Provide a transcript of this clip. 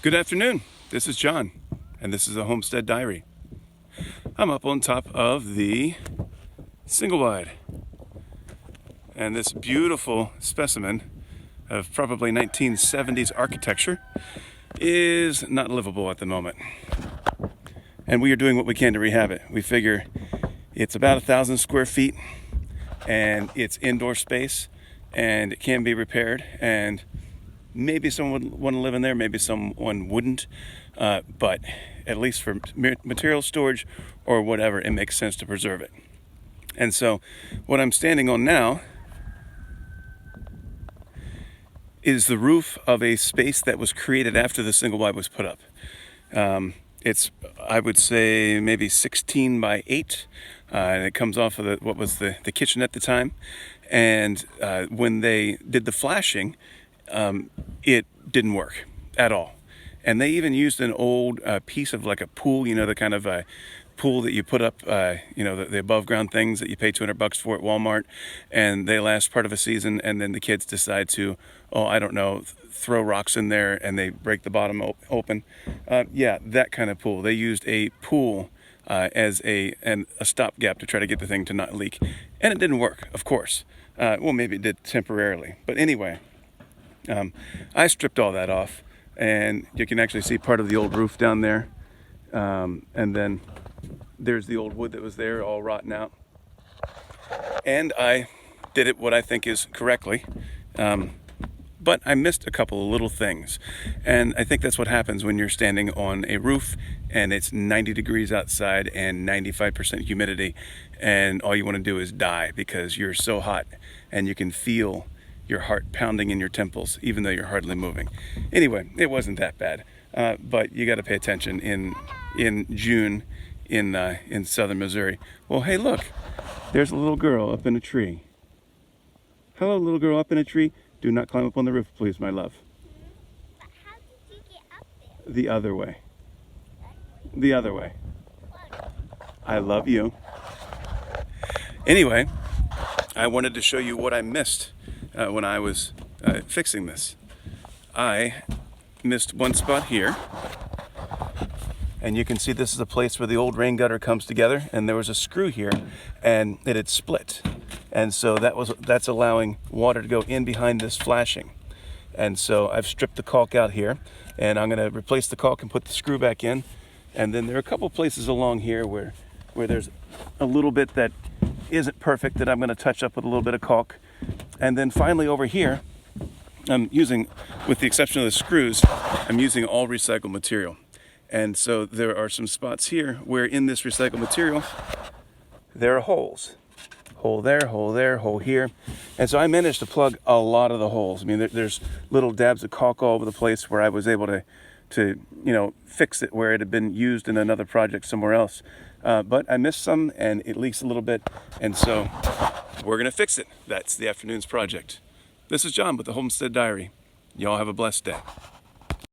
Good afternoon, this is John, and this is a Homestead Diary. I'm up on top of the single wide, and this beautiful specimen of probably 1970s architecture is not livable at the moment. And we are doing what we can to rehab it. We figure it's about 1,000 square feet, and it's indoor space, and it can be repaired, and maybe someone would want to live in there, maybe someone wouldn't, but at least for material storage or whatever, it makes sense to preserve it. And so what I'm standing on now is the roof of a space that was created after the single wide was put up. It's, I would say, maybe 16 by 8, and it comes off of what was the kitchen at the time. And when they did the flashing, it didn't work at all. And they even used an old piece of like a pool, the kind of pool that you put up, the above ground things that you pay $200 for at Walmart, and they last part of a season, and then the kids decide to, throw rocks in there and they break the bottom open. Yeah, that kind of pool. They used a pool as a stopgap to try to get the thing to not leak. And it didn't work, of course. Well, maybe it did temporarily. But anyway, I stripped all that off, and you can actually see part of the old roof down there. And then there's the old wood that was there, all rotten out. And I did it what I think is correctly. But I missed a couple of little things. And I think that's what happens when you're standing on a roof and it's 90 degrees outside and 95% humidity, and all you want to do is die because you're so hot and you can feel your heart pounding in your temples even though you're hardly moving. Anyway, it wasn't that bad. But you got to pay attention in June in southern Missouri. Well, hey, look, there's a little girl up in a tree. Hello, little girl up in a tree. Do not climb up on the roof, please, my love. But how did you get up there? The other way. The other way. I love you. Anyway, I wanted to show you what I missed when I was fixing this. I missed one spot here. And you can see this is a place where the old rain gutter comes together, and there was a screw here and it had split. And so that's allowing water to go in behind this flashing. And so I've stripped the caulk out here, and I'm going to replace the caulk and put the screw back in. And then there are a couple places along here where there's a little bit that isn't perfect that I'm going to touch up with a little bit of caulk. And then finally over here, I'm using, with the exception of the screws, I'm using all recycled material. And so there are some spots here where in this recycled material, there are holes. Hole there, hole here. And so I managed to plug a lot of the holes. I mean, there's little dabs of caulk all over the place where I was able to fix it where it had been used in another project somewhere else. But I missed some, and it leaks a little bit. And so we're going to fix it. That's the afternoon's project. This is John with the Homestead Diary. Y'all have a blessed day.